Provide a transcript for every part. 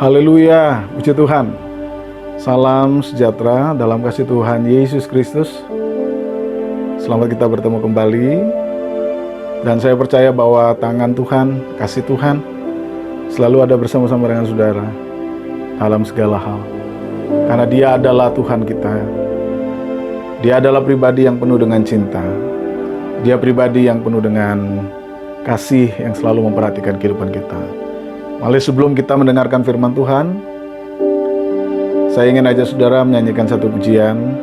Haleluya, puji Tuhan. Salam sejahtera dalam kasih Tuhan Yesus Kristus. Selamat kita bertemu kembali. Dan saya percaya bahwa tangan Tuhan, kasih Tuhan selalu ada bersama-sama dengan saudara dalam segala hal. Karena Dia adalah Tuhan kita. Dia adalah pribadi yang penuh dengan cinta. Dia pribadi yang penuh dengan kasih yang selalu memperhatikan kehidupan kita. Mari sebelum kita mendengarkan firman Tuhan, saya ingin ajak saudara menyanyikan satu pujian,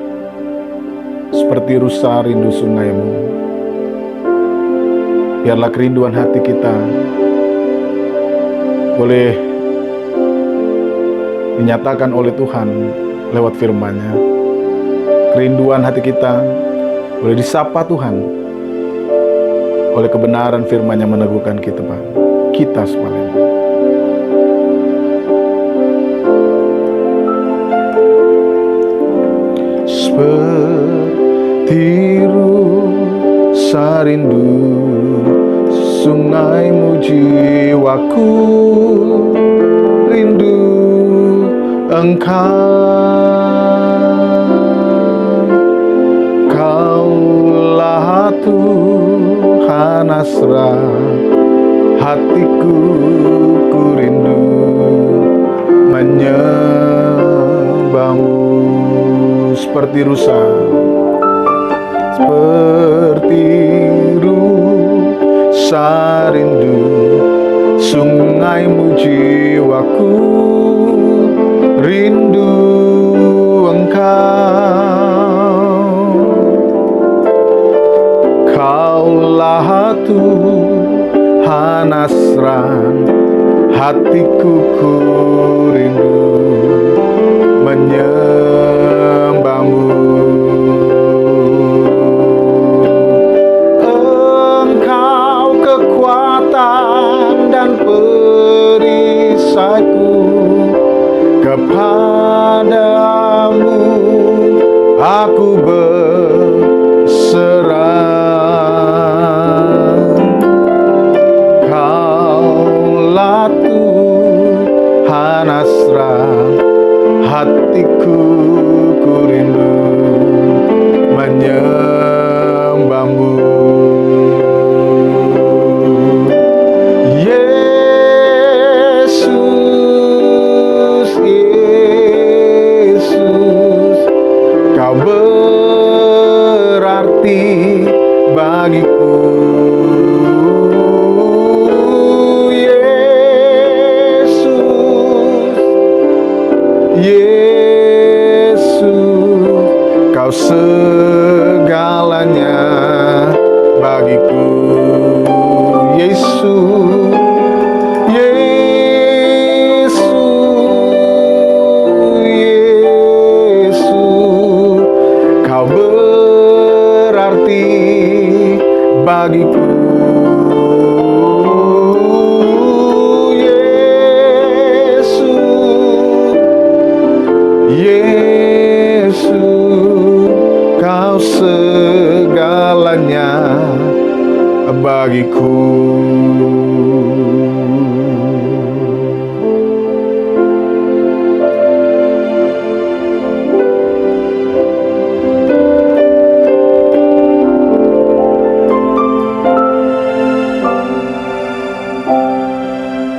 seperti rusa rindu sungaimu. Biarlah kerinduan hati kita boleh dinyatakan oleh Tuhan lewat firman-Nya. Kerinduan hati kita boleh disapa Tuhan oleh kebenaran firman-Nya meneguhkan kita sekalian. Seperti rusa rindu sungaimu, jiwaku rindu Engkau. Kaulah Tuhan asra hatiku, ku rindu menyembahmu. Seperti rusa rindu sungaimu, jiwaku rindu Engkau. Kaulah Tuhan asra hatiku, ku rindu menyembahmu. Engkau kekuatan dan perisaiku, kepadamu aku berserah. Kaulah Tuhan asra hatiku, ku rindu menyembahmu. Yesus, Yesus, Kau berarti bagiku. Kau segalanya bagiku. Yesus, Yesus, Yesus, Kau berarti bagiku. Kau segalanya bagiku.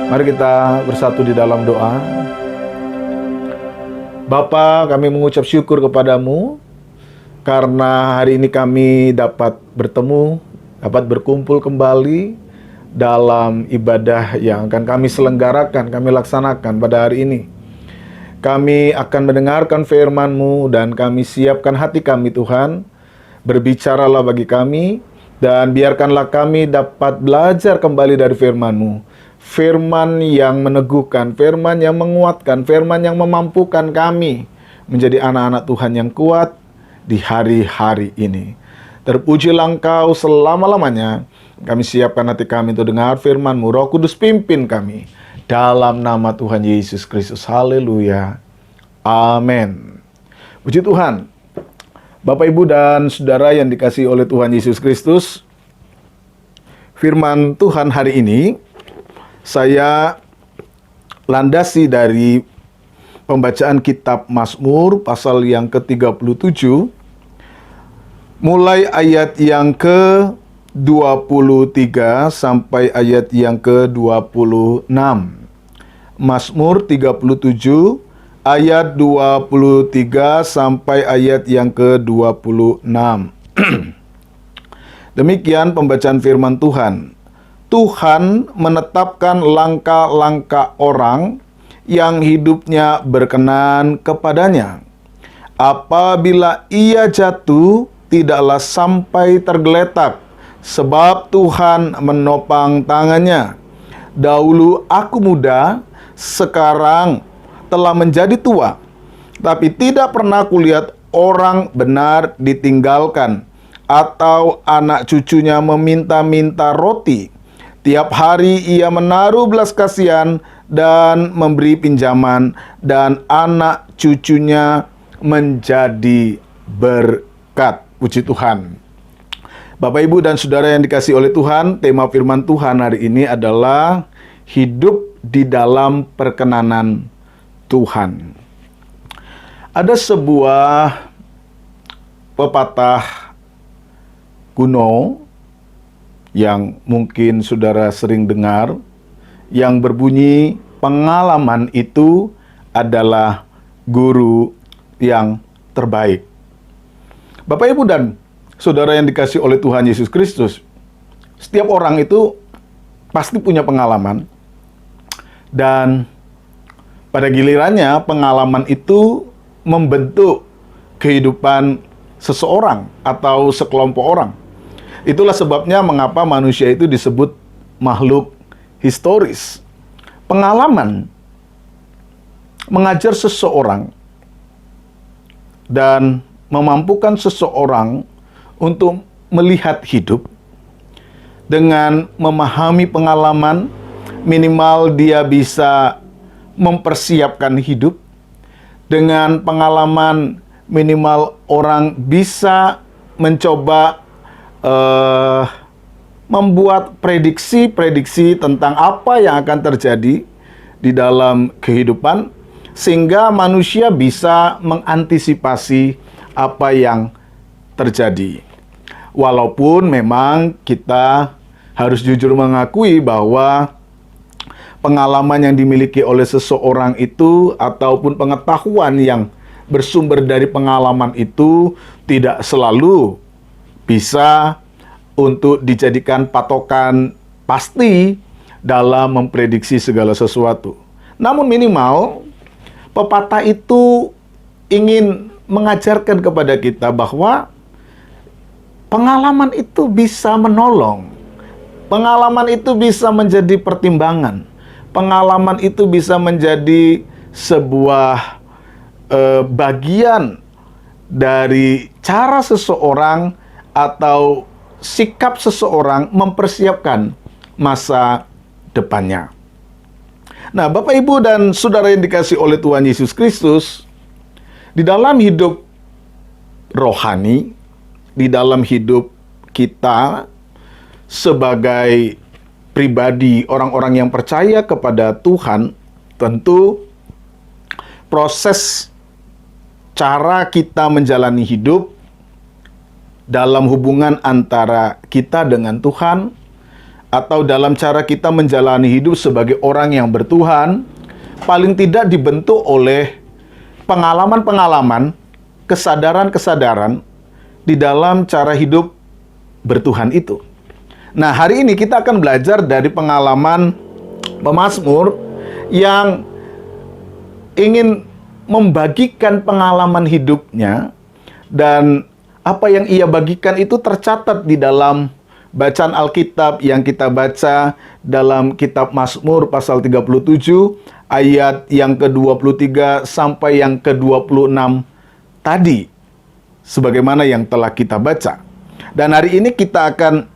Mari kita bersatu di dalam doa. Bapa, kami mengucap syukur kepadamu karena hari ini kami dapat bertemu, dapat berkumpul kembali dalam ibadah yang akan kami selenggarakan, kami laksanakan pada hari ini. Kami akan mendengarkan firman-Mu dan kami siapkan hati kami Tuhan. Berbicaralah bagi kami dan biarkanlah kami dapat belajar kembali dari firman-Mu. Firman yang meneguhkan, firman yang menguatkan, firman yang memampukan kami menjadi anak-anak Tuhan yang kuat di hari-hari ini. Terpujilah Engkau selama-lamanya. Kami siapkan hati kami untuk dengar firman-Mu. Roh Kudus pimpin kami. Dalam nama Tuhan Yesus Kristus. Haleluya. Amin. Puji Tuhan. Bapak, Ibu, dan Saudara yang dikasihi oleh Tuhan Yesus Kristus. Firman Tuhan hari ini, saya landasi dari pembacaan kitab Mazmur pasal yang ke-37 mulai ayat yang ke-23 sampai ayat yang ke-26. Mazmur 37 ayat 23 sampai ayat yang ke-26. Demikian pembacaan firman Tuhan. Tuhan menetapkan langkah-langkah orang yang hidupnya berkenan kepadanya. Apabila ia jatuh, tidaklah sampai tergeletak, sebab Tuhan menopang tangannya. Dahulu aku muda, sekarang telah menjadi tua, tapi tidak pernah kulihat orang benar ditinggalkan, atau anak cucunya meminta-minta roti. Tiap hari ia menaruh belas kasihan dan memberi pinjaman, dan anak cucunya menjadi berkat. Puji Tuhan. Bapak, Ibu, dan Saudara yang dikasihi oleh Tuhan, tema firman Tuhan hari ini adalah hidup di dalam perkenanan Tuhan. Ada sebuah pepatah kuno yang mungkin saudara sering dengar, yang berbunyi, pengalaman itu adalah guru yang terbaik. Bapak, Ibu, dan saudara yang dikasihi oleh Tuhan Yesus Kristus, setiap orang itu pasti punya pengalaman, dan pada gilirannya pengalaman itu membentuk kehidupan seseorang atau sekelompok orang. Itulah sebabnya mengapa manusia itu disebut makhluk historis. Pengalaman mengajar seseorang dan memampukan seseorang untuk melihat hidup dengan memahami pengalaman. Minimal dia bisa mempersiapkan hidup. Dengan pengalaman, minimal orang bisa mencoba membuat prediksi-prediksi tentang apa yang akan terjadi di dalam kehidupan, sehingga manusia bisa mengantisipasi apa yang terjadi. Walaupun memang kita harus jujur mengakui bahwa pengalaman yang dimiliki oleh seseorang itu ataupun pengetahuan yang bersumber dari pengalaman itu tidak selalu bisa untuk dijadikan patokan pasti dalam memprediksi segala sesuatu. Namun minimal pepatah itu ingin mengajarkan kepada kita bahwa pengalaman itu bisa menolong. Pengalaman itu bisa menjadi pertimbangan. Pengalaman itu bisa menjadi sebuah bagian dari cara seseorang atau sikap seseorang mempersiapkan masa depannya. Nah, Bapak, Ibu, dan Saudara yang dikasihi oleh Tuhan Yesus Kristus, di dalam hidup rohani, di dalam hidup kita sebagai pribadi orang-orang yang percaya kepada Tuhan, tentu proses cara kita menjalani hidup dalam hubungan antara kita dengan Tuhan, atau dalam cara kita menjalani hidup sebagai orang yang bertuhan, paling tidak dibentuk oleh pengalaman-pengalaman, kesadaran-kesadaran di dalam cara hidup bertuhan itu. Nah, hari ini kita akan belajar dari pengalaman pemazmur yang ingin membagikan pengalaman hidupnya, dan apa yang ia bagikan itu tercatat di dalam bacaan Alkitab yang kita baca dalam kitab Mazmur pasal 37 ayat yang ke-23 sampai yang ke-26 tadi, sebagaimana yang telah kita baca. Dan hari ini kita akan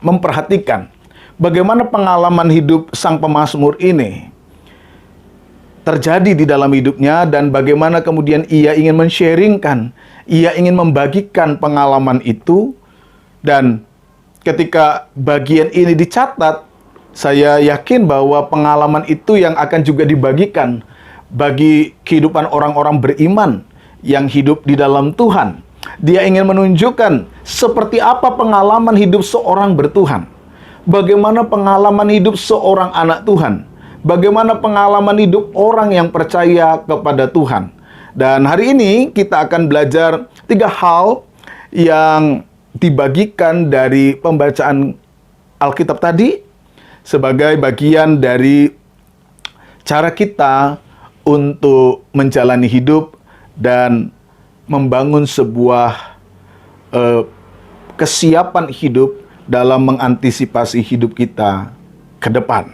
memperhatikan bagaimana pengalaman hidup sang pemazmur ini terjadi di dalam hidupnya, dan bagaimana kemudian ia ingin men-sharingkan, ia ingin membagikan pengalaman itu. Dan ketika bagian ini dicatat, Saya yakin bahwa pengalaman itu yang akan juga dibagikan bagi kehidupan orang-orang beriman yang hidup di dalam Tuhan. Dia ingin menunjukkan seperti apa pengalaman hidup seorang bertuhan. Bagaimana pengalaman hidup seorang anak Tuhan. Bagaimana pengalaman hidup orang yang percaya kepada Tuhan. Dan hari ini kita akan belajar 3 hal yang dibagikan dari pembacaan Alkitab tadi sebagai bagian dari cara kita untuk menjalani hidup dan membangun sebuah kesiapan hidup dalam mengantisipasi hidup kita ke depan.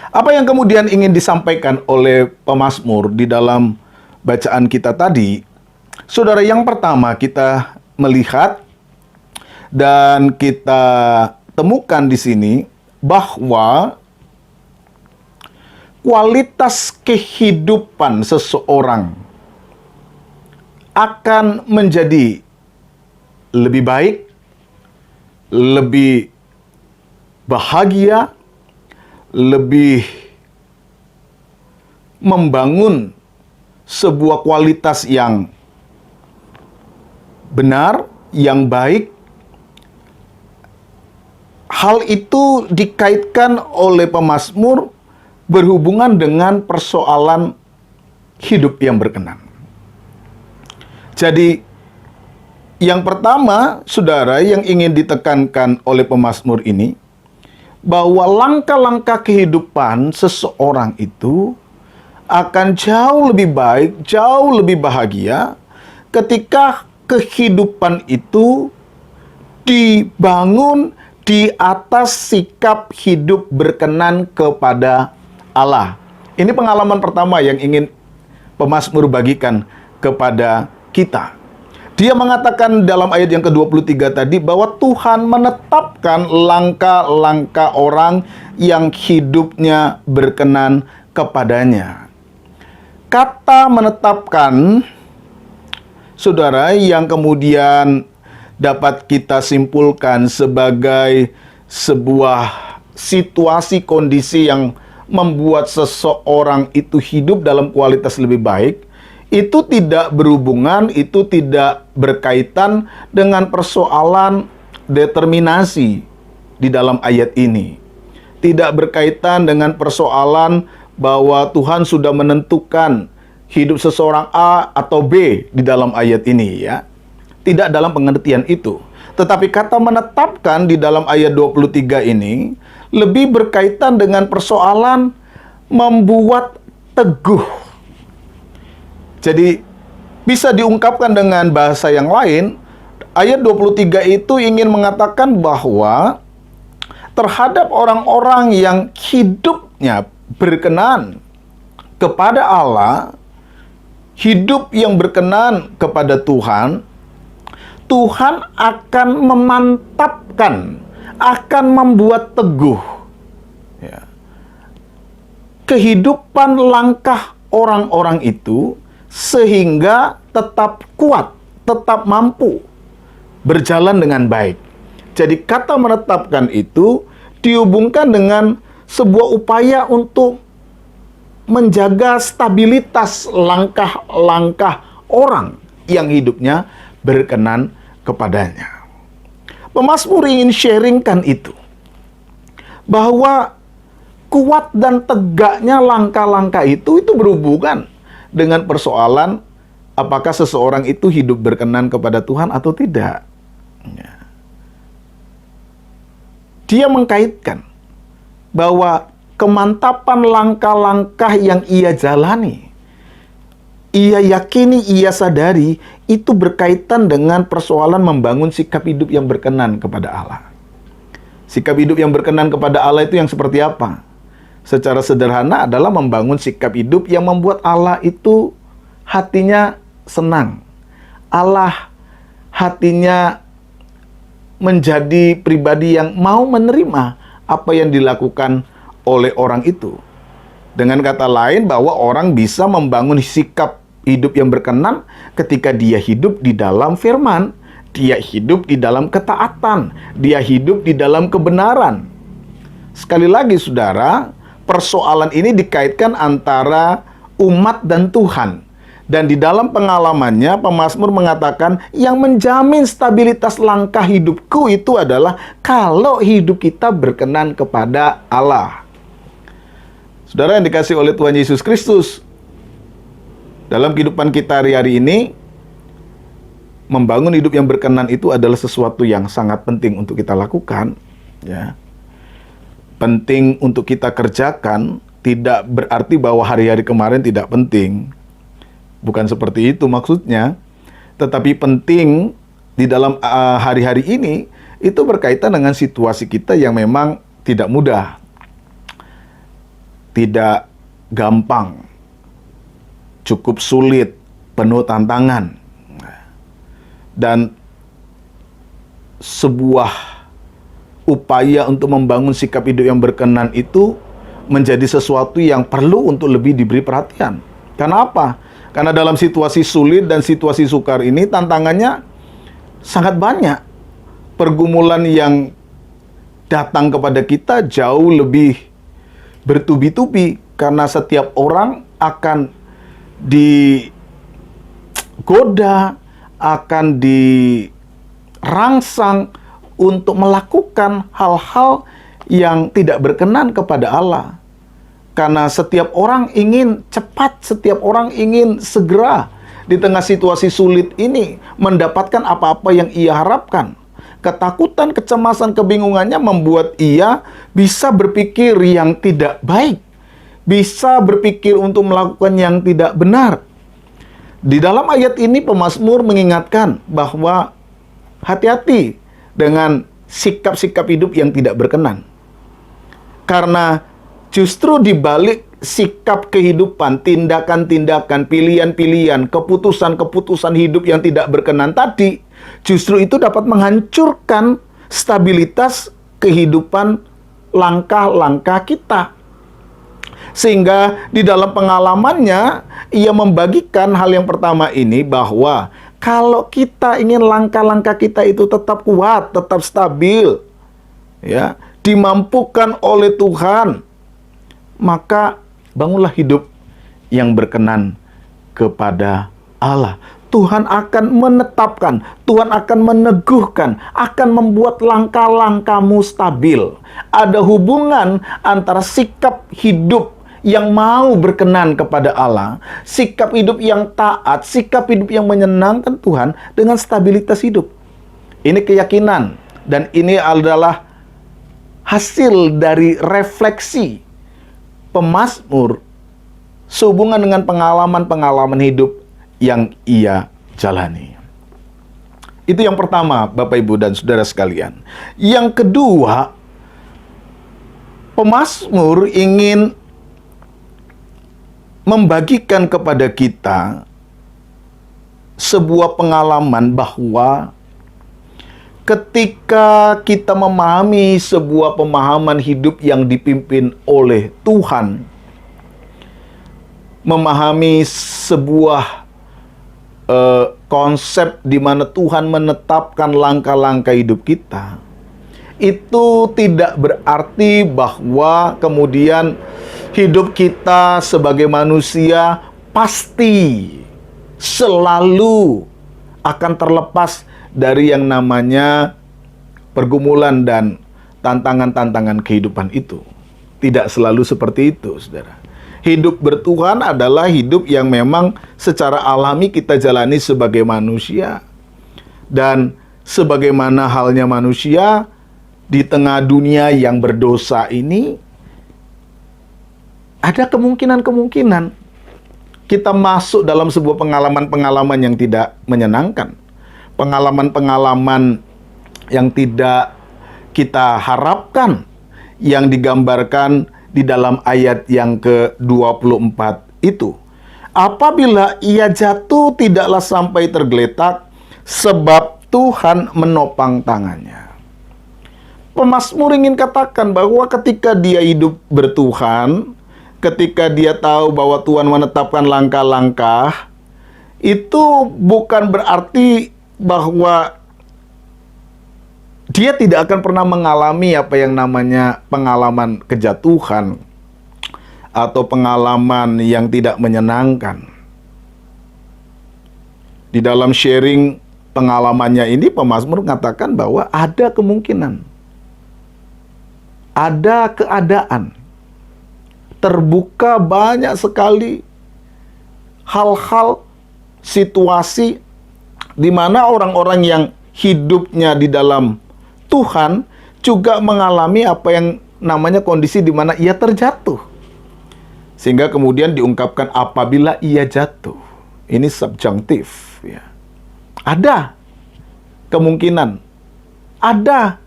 Apa yang kemudian ingin disampaikan oleh pemazmur di dalam bacaan kita tadi? Saudara, yang pertama kita melihat dan kita temukan di sini bahwa kualitas kehidupan seseorang akan menjadi lebih baik, lebih bahagia, lebih membangun sebuah kualitas yang benar, yang baik. Hal itu dikaitkan oleh pemazmur berhubungan dengan persoalan hidup yang berkenan. Jadi, yang pertama, saudara, yang ingin ditekankan oleh pemazmur ini, bahwa langkah-langkah kehidupan seseorang itu akan jauh lebih baik, jauh lebih bahagia ketika kehidupan itu dibangun di atas sikap hidup berkenan kepada Allah. Ini pengalaman pertama yang ingin pemazmur bagikan kepada kita. Dia mengatakan dalam ayat yang ke-23 tadi bahwa Tuhan menetapkan langkah-langkah orang yang hidupnya berkenan kepadanya. Kata menetapkan, saudara, yang kemudian dapat kita simpulkan sebagai sebuah situasi kondisi yang membuat seseorang itu hidup dalam kualitas lebih baik, itu tidak berhubungan, itu tidak berkaitan dengan persoalan determinasi di dalam ayat ini. Tidak berkaitan dengan persoalan bahwa Tuhan sudah menentukan hidup seseorang A atau B di dalam ayat ini, ya. Tidak dalam pengertian itu. Tetapi kata menetapkan di dalam ayat 23 ini lebih berkaitan dengan persoalan membuat teguh. Jadi bisa diungkapkan dengan bahasa yang lain, ayat 23 itu ingin mengatakan bahwa terhadap orang-orang yang hidupnya berkenan kepada Allah, hidup yang berkenan kepada Tuhan, Tuhan akan memantapkan, akan membuat teguh, ya, kehidupan langkah orang-orang itu sehingga tetap kuat, tetap mampu berjalan dengan baik. Jadi kata menetapkan itu dihubungkan dengan sebuah upaya untuk menjaga stabilitas langkah-langkah orang yang hidupnya berkenan kepadanya. Pemazmur ingin sharingkan itu, bahwa kuat dan tegaknya langkah-langkah itu berhubungan dengan persoalan apakah seseorang itu hidup berkenan kepada Tuhan atau tidak. Ya. Dia mengkaitkan bahwa kemantapan langkah-langkah yang ia jalani, ia yakini, ia sadari, itu berkaitan dengan persoalan membangun sikap hidup yang berkenan kepada Allah. Sikap hidup yang berkenan kepada Allah itu yang seperti apa? Secara sederhana adalah membangun sikap hidup yang membuat Allah itu hatinya senang. Allah hatinya menjadi pribadi yang mau menerima apa yang dilakukan oleh orang itu. Dengan kata lain, bahwa orang bisa membangun sikap hidup yang berkenan ketika dia hidup di dalam firman, dia hidup di dalam ketaatan, dia hidup di dalam kebenaran. sekali lagi saudara, persoalan ini dikaitkan antara umat dan Tuhan. Dan di dalam pengalamannya, pemazmur mengatakan, yang menjamin stabilitas langkah hidupku itu adalah kalau hidup kita berkenan kepada Allah. Saudara yang dikasih oleh Tuhan Yesus Kristus, dalam kehidupan kita hari-hari ini, membangun hidup yang berkenan itu adalah sesuatu yang sangat penting untuk kita lakukan. Ya. Penting untuk kita kerjakan, tidak berarti bahwa hari-hari kemarin tidak penting. Bukan seperti itu maksudnya, tetapi penting di dalam hari-hari ini itu berkaitan dengan situasi kita yang memang tidak mudah, tidak gampang, cukup sulit, penuh tantangan. Dan sebuah upaya untuk membangun sikap hidup yang berkenan itu menjadi sesuatu yang perlu untuk lebih diberi perhatian. Karena apa? Karena dalam situasi sulit dan situasi sukar ini tantangannya sangat banyak. Pergumulan yang datang kepada kita jauh lebih bertubi-tubi karena setiap orang akan digoda, akan dirangsang untuk melakukan hal-hal yang tidak berkenan kepada Allah. Karena setiap orang ingin cepat, setiap orang ingin segera di tengah situasi sulit ini mendapatkan apa-apa yang ia harapkan. Ketakutan, kecemasan, kebingungannya membuat ia bisa berpikir yang tidak baik, bisa berpikir untuk melakukan yang tidak benar. Di dalam ayat ini pemazmur mengingatkan bahwa hati-hati dengan sikap-sikap hidup yang tidak berkenan. Karena justru di balik sikap kehidupan, tindakan-tindakan, pilihan-pilihan, keputusan-keputusan hidup yang tidak berkenan tadi, justru itu dapat menghancurkan stabilitas kehidupan langkah-langkah kita. Sehingga di dalam pengalamannya, ia membagikan hal yang pertama ini bahwa kalau kita ingin langkah-langkah kita itu tetap kuat, tetap stabil, ya, dimampukan oleh Tuhan, maka bangunlah hidup yang berkenan kepada Allah. Tuhan akan menetapkan, Tuhan akan meneguhkan, akan membuat langkah-langkahmu stabil. Ada hubungan antara sikap hidup yang mau berkenan kepada Allah, sikap hidup yang taat, sikap hidup yang menyenangkan Tuhan dengan stabilitas hidup. Ini keyakinan dan ini adalah hasil dari refleksi pemazmur sehubungan dengan pengalaman-pengalaman hidup yang ia jalani. Itu yang pertama, Bapak, Ibu, dan Saudara sekalian. Yang kedua, pemazmur ingin membagikan kepada kita sebuah pengalaman bahwa ketika kita memahami sebuah pemahaman hidup yang dipimpin oleh Tuhan, memahami sebuah konsep di mana Tuhan menetapkan langkah-langkah hidup kita, itu tidak berarti bahwa kemudian hidup kita sebagai manusia pasti selalu akan terlepas dari yang namanya pergumulan dan tantangan-tantangan kehidupan itu. Tidak selalu seperti itu, saudara. Hidup bertuhan adalah hidup yang memang secara alami kita jalani sebagai manusia. Dan sebagaimana halnya manusia, di tengah dunia yang berdosa ini, ada kemungkinan-kemungkinan kita masuk dalam sebuah pengalaman-pengalaman yang tidak menyenangkan. Pengalaman-pengalaman yang tidak kita harapkan, yang digambarkan di dalam ayat yang ke-24 itu. Apabila ia jatuh, tidaklah sampai tergeletak, sebab Tuhan menopang tangannya. Pemazmur ingin katakan bahwa ketika dia hidup bertuhan, ketika dia tahu bahwa Tuhan menetapkan langkah-langkah, itu bukan berarti bahwa dia tidak akan pernah mengalami apa yang namanya pengalaman kejatuhan atau pengalaman yang tidak menyenangkan. Di dalam sharing pengalamannya ini, pemazmur mengatakan bahwa ada kemungkinan, ada keadaan, terbuka banyak sekali hal-hal, situasi di mana orang-orang yang hidupnya di dalam Tuhan juga mengalami apa yang namanya kondisi di mana ia terjatuh. Sehingga kemudian diungkapkan apabila ia jatuh. Ini subjunktif, ya. Ada kemungkinan, ada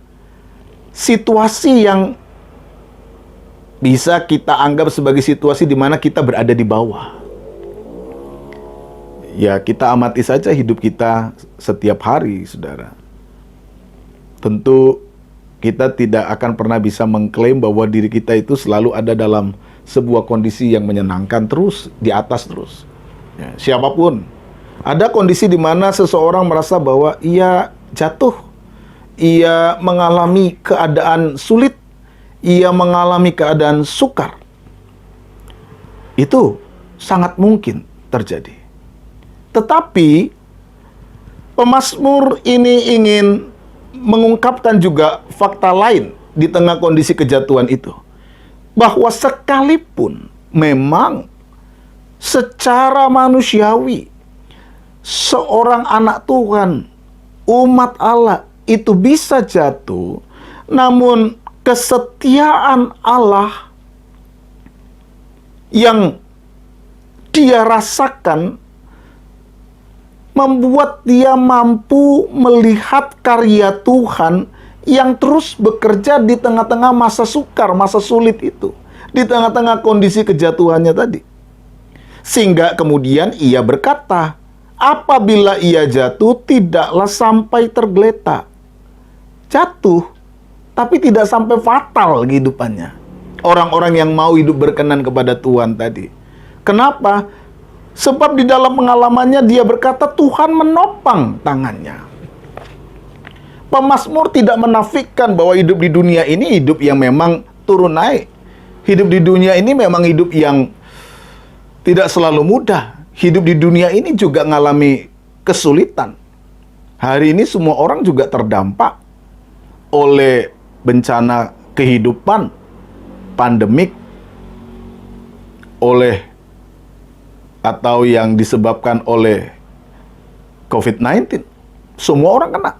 situasi yang bisa kita anggap sebagai situasi di mana kita berada di bawah. Ya, kita amati saja hidup kita setiap hari, saudara. Tentu kita tidak akan pernah bisa mengklaim bahwa diri kita itu selalu ada dalam sebuah kondisi yang menyenangkan terus, di atas terus. Ya, siapapun. Ada kondisi di mana seseorang merasa bahwa ia jatuh, ia mengalami keadaan sulit, ia mengalami keadaan sukar. Itu sangat mungkin terjadi. Tetapi pemazmur ini ingin mengungkapkan juga fakta lain di tengah kondisi kejatuhan itu. Bahwa sekalipun memang secara manusiawi seorang anak Tuhan, umat Allah itu bisa jatuh, namun kesetiaan Allah yang dia rasakan membuat dia mampu melihat karya Tuhan yang terus bekerja di tengah-tengah masa sukar, masa sulit itu, di tengah-tengah kondisi kejatuhannya tadi. Sehingga kemudian ia berkata, apabila ia jatuh tidaklah sampai tergeletak. Jatuh, tapi tidak sampai fatal kehidupannya. Orang-orang yang mau hidup berkenan kepada Tuhan tadi. Kenapa? Sebab di dalam pengalamannya dia berkata Tuhan menopang tangannya. Pemazmur tidak menafikan bahwa hidup di dunia ini hidup yang memang turun naik. Hidup di dunia ini memang hidup yang tidak selalu mudah. Hidup di dunia ini juga mengalami kesulitan. Hari ini semua orang juga terdampak oleh bencana kehidupan, pandemik, oleh atau yang disebabkan oleh COVID-19. Semua orang kena.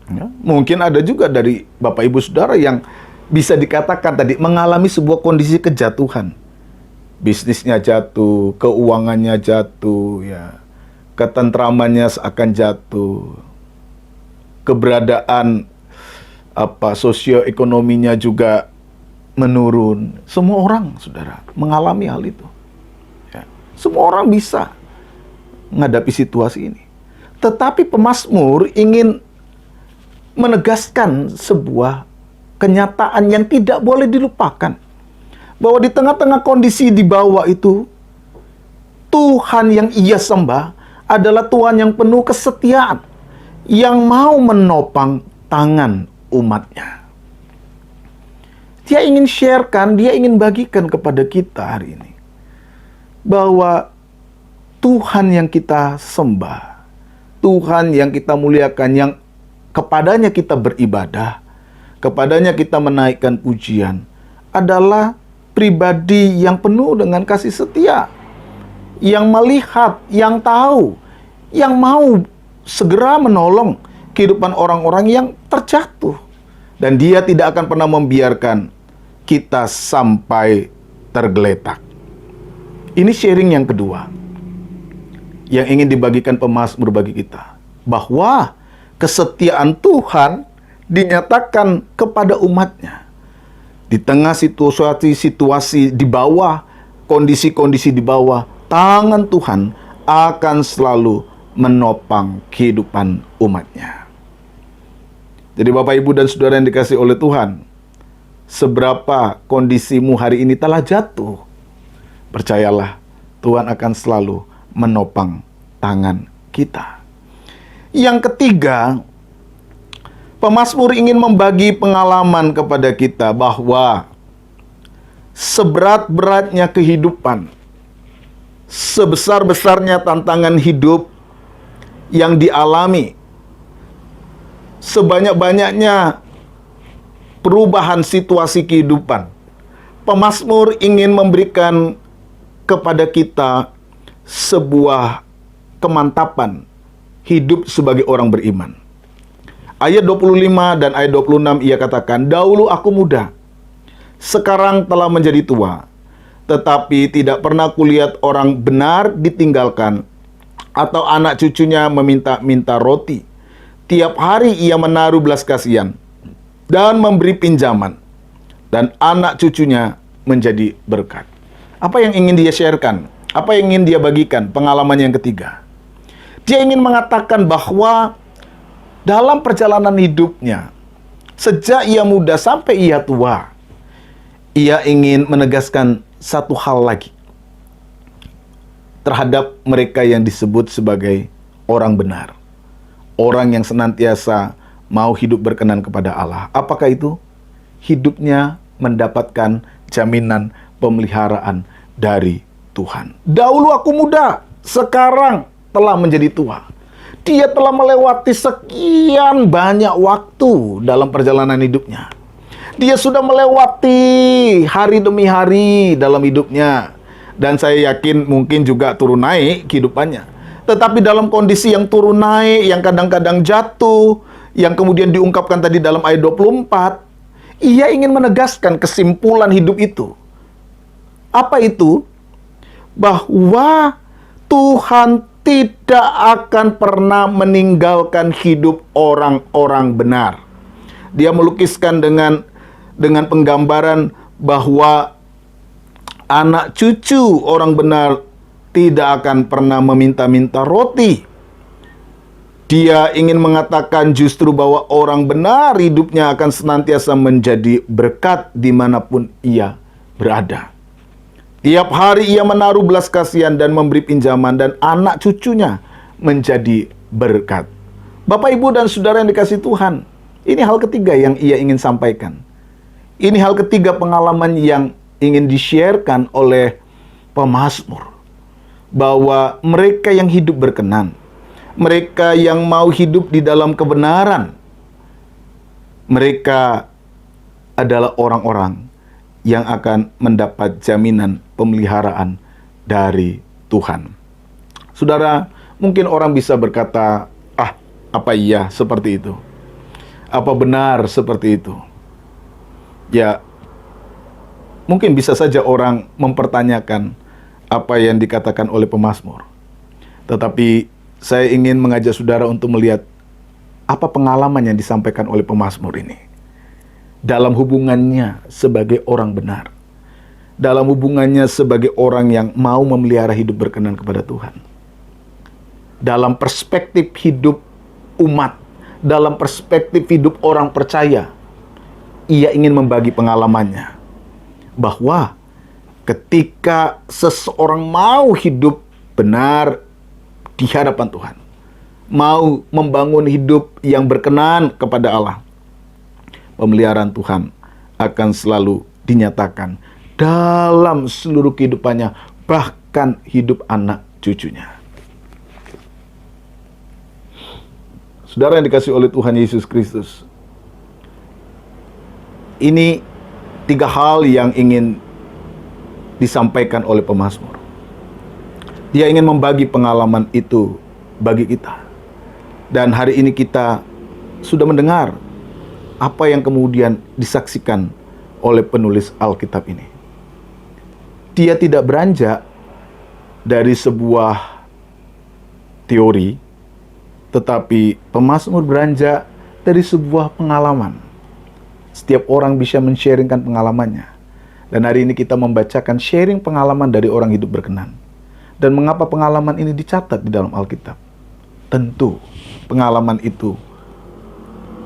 Ya, mungkin ada juga dari Bapak Ibu Saudara yang bisa dikatakan tadi mengalami sebuah kondisi kejatuhan. Bisnisnya jatuh, keuangannya jatuh, ya. Ketentramannya seakan jatuh. Keberadaan sosioekonominya juga menurun. Semua orang, Saudara, mengalami hal itu. Semua orang bisa menghadapi situasi ini. Tetapi pemazmur ingin menegaskan sebuah kenyataan yang tidak boleh dilupakan. Bahwa di tengah-tengah kondisi di bawah itu, Tuhan yang ia sembah adalah Tuhan yang penuh kesetiaan, yang mau menopang tangan umatnya. Dia ingin sharekan, dia ingin bagikan kepada kita hari ini. Bahwa Tuhan yang kita sembah, Tuhan yang kita muliakan, yang kepadanya kita beribadah, kepadanya kita menaikkan pujian, adalah pribadi yang penuh dengan kasih setia, yang melihat, yang tahu, yang mau segera menolong kehidupan orang-orang yang terjatuh. Dan dia tidak akan pernah membiarkan kita sampai tergeletak. Ini sharing yang kedua yang ingin dibagikan pemazmur bagi kita. Bahwa kesetiaan Tuhan dinyatakan kepada umatnya. Di tengah situasi-situasi di bawah, kondisi-kondisi di bawah, tangan Tuhan akan selalu menopang kehidupan umatnya. Jadi Bapak, Ibu, dan Saudara yang dikasihi oleh Tuhan, seberapa kondisimu hari ini telah jatuh, percayalah, Tuhan akan selalu menopang tangan kita. Yang ketiga, Pemazmur ingin membagi pengalaman kepada kita bahwa seberat-beratnya kehidupan, sebesar-besarnya tantangan hidup yang dialami, sebanyak-banyaknya perubahan situasi kehidupan, pemazmur ingin memberikan kepada kita sebuah kemantapan hidup sebagai orang beriman. Ayat 25 dan ayat 26 ia katakan, "Dahulu aku muda, sekarang telah menjadi tua, tetapi tidak pernah kulihat orang benar ditinggalkan, atau anak cucunya meminta-minta roti. Tiap hari ia menaruh belas kasihan dan memberi pinjaman, dan anak cucunya menjadi berkat." Apa yang ingin dia sharekan? Apa yang ingin dia bagikan? Pengalaman yang ketiga. Dia ingin mengatakan bahwa dalam perjalanan hidupnya, sejak ia muda sampai ia tua, ia ingin menegaskan satu hal lagi terhadap mereka yang disebut sebagai orang benar. Orang yang senantiasa mau hidup berkenan kepada Allah. Apakah itu? Hidupnya mendapatkan jaminan pemeliharaan dari Tuhan. Dahulu aku muda, sekarang telah menjadi tua. Dia telah melewati sekian banyak waktu dalam perjalanan hidupnya. Dia sudah melewati hari demi hari dalam hidupnya. Dan saya yakin mungkin juga turun naik kehidupannya. Tetapi dalam kondisi yang turun naik, yang kadang-kadang jatuh, yang kemudian diungkapkan tadi dalam ayat 24, ia ingin menegaskan kesimpulan hidup itu. Apa itu? Bahwa Tuhan tidak akan pernah meninggalkan hidup orang-orang benar. Dia melukiskan dengan penggambaran bahwa anak cucu orang benar tidak akan pernah meminta-minta roti. Dia ingin mengatakan justru bahwa orang benar hidupnya akan senantiasa menjadi berkat dimanapun ia berada. Tiap hari ia menaruh belas kasihan dan memberi pinjaman, dan anak cucunya menjadi berkat. Bapak, Ibu, dan Saudara yang dikasihi Tuhan, ini hal ketiga yang ia ingin sampaikan. Ini hal ketiga pengalaman yang ingin di-sharekan oleh pemazmur. Bahwa mereka yang hidup berkenan, mereka yang mau hidup di dalam kebenaran, mereka adalah orang-orang yang akan mendapat jaminan pemeliharaan dari Tuhan. Saudara, mungkin orang bisa berkata, apa iya seperti itu? Apa benar seperti itu? Ya, mungkin bisa saja orang mempertanyakan apa yang dikatakan oleh pemazmur. Tetapi saya ingin mengajak saudara untuk melihat apa pengalaman yang disampaikan oleh pemazmur ini dalam hubungannya sebagai orang benar, dalam hubungannya sebagai orang yang mau memelihara hidup berkenan kepada Tuhan, dalam perspektif hidup umat, dalam perspektif hidup orang percaya. Ia ingin membagi pengalamannya bahwa ketika seseorang mau hidup benar di hadapan Tuhan, mau membangun hidup yang berkenan kepada Allah, pemeliharaan Tuhan akan selalu dinyatakan dalam seluruh kehidupannya, bahkan hidup anak cucunya. Saudara yang dikasihi oleh Tuhan Yesus Kristus, ini tiga hal yang ingin disampaikan oleh pemazmur. Dia ingin membagi pengalaman itu bagi kita. Dan hari ini kita sudah mendengar apa yang kemudian disaksikan oleh penulis Alkitab ini. Dia tidak beranjak dari sebuah teori, tetapi pemazmur beranjak dari sebuah pengalaman. Setiap orang bisa men-sharingkan pengalamannya. Dan hari ini kita membacakan sharing pengalaman dari orang hidup berkenan. Dan mengapa pengalaman ini dicatat di dalam Alkitab? Tentu pengalaman itu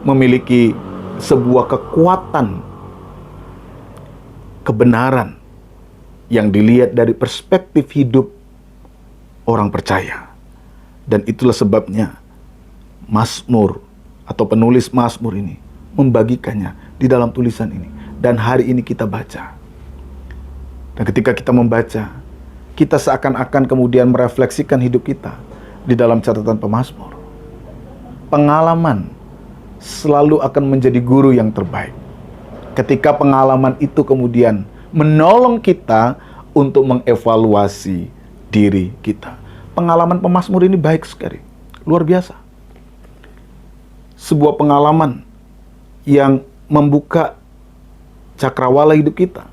memiliki sebuah kekuatan kebenaran yang dilihat dari perspektif hidup orang percaya. Dan itulah sebabnya Mazmur atau penulis Mazmur ini membagikannya di dalam tulisan ini. Dan hari ini kita baca. Dan ketika kita membaca, kita seakan-akan kemudian merefleksikan hidup kita di dalam catatan pemazmur. Pengalaman selalu akan menjadi guru yang terbaik. Ketika pengalaman itu kemudian menolong kita untuk mengevaluasi diri kita. Pengalaman pemazmur ini baik sekali, luar biasa. Sebuah pengalaman yang membuka cakrawala hidup kita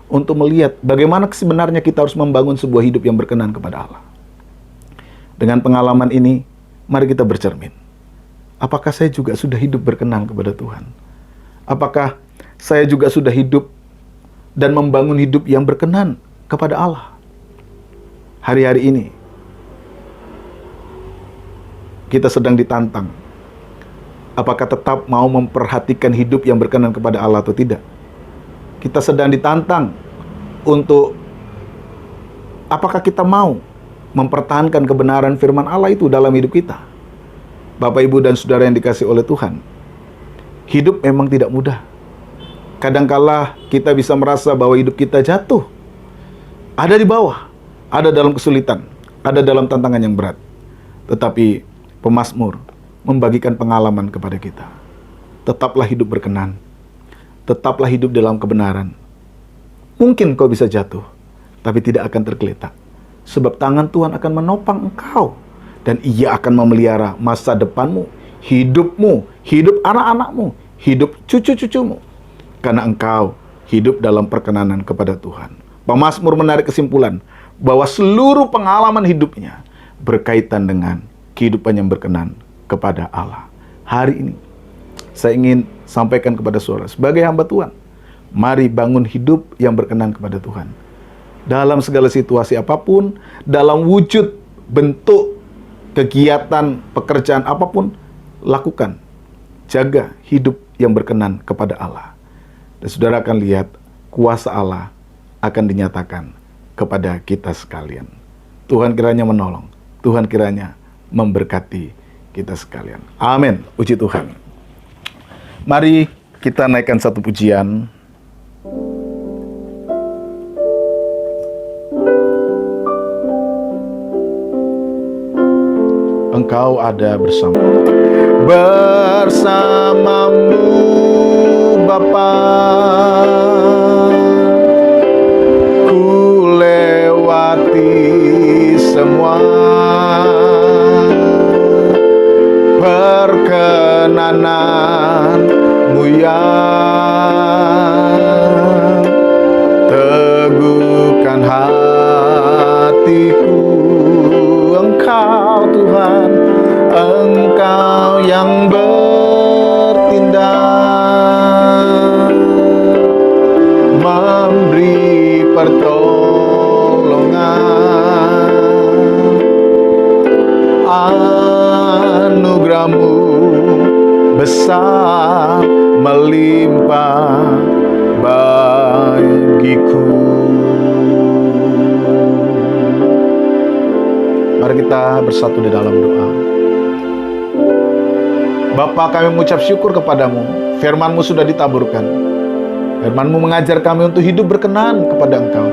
untuk melihat bagaimana sebenarnya kita harus membangun sebuah hidup yang berkenan kepada Allah. Dengan pengalaman ini, mari kita bercermin. Apakah saya juga sudah hidup berkenan kepada Tuhan? Apakah saya juga sudah hidup dan membangun hidup yang berkenan kepada Allah? Hari-hari ini, kita sedang ditantang. Apakah tetap mau memperhatikan hidup yang berkenan kepada Allah atau tidak? Kita sedang ditantang untuk apakah kita mau mempertahankan kebenaran firman Allah itu dalam hidup kita. Bapak, Ibu, dan Saudara yang dikasihi oleh Tuhan, hidup memang tidak mudah. Kadangkala kita bisa merasa bahwa hidup kita jatuh, ada di bawah, ada dalam kesulitan, ada dalam tantangan yang berat. Tetapi pemazmur membagikan pengalaman kepada kita. Tetaplah hidup berkenan, tetaplah hidup dalam kebenaran. Mungkin kau bisa jatuh, tapi tidak akan tergeletak. Sebab tangan Tuhan akan menopang engkau. Dan Ia akan memelihara masa depanmu, hidupmu, hidup anak-anakmu, hidup cucu-cucumu. Karena engkau hidup dalam perkenanan kepada Tuhan. Pemazmur menarik kesimpulan bahwa seluruh pengalaman hidupnya berkaitan dengan kehidupan yang berkenan kepada Allah. Hari ini, saya ingin sampaikan kepada saudara, sebagai hamba Tuhan, mari bangun hidup yang berkenan kepada Tuhan. Dalam segala situasi apapun, dalam wujud, bentuk, kegiatan, pekerjaan apapun, lakukan. Jaga hidup yang berkenan kepada Allah. Dan saudara akan lihat kuasa Allah akan dinyatakan kepada kita sekalian. Tuhan kiranya menolong. Tuhan kiranya memberkati kita sekalian. Amin. Puji Tuhan. Mari kita naikkan satu pujian. Engkau ada bersamamu Bapa, ku lewati semua perkenananmu yang teguhkan hatiku. Engkau Tuhan, Engkau yang bertindak, memberi pertolongan. Anugerah-Mu besar melimpah bagiku. Mari kita bersatu di dalam doa. Bapa, kami mengucap syukur kepadamu. Firman-Mu sudah ditaburkan. Firman-Mu mengajar kami untuk hidup berkenan kepada Engkau.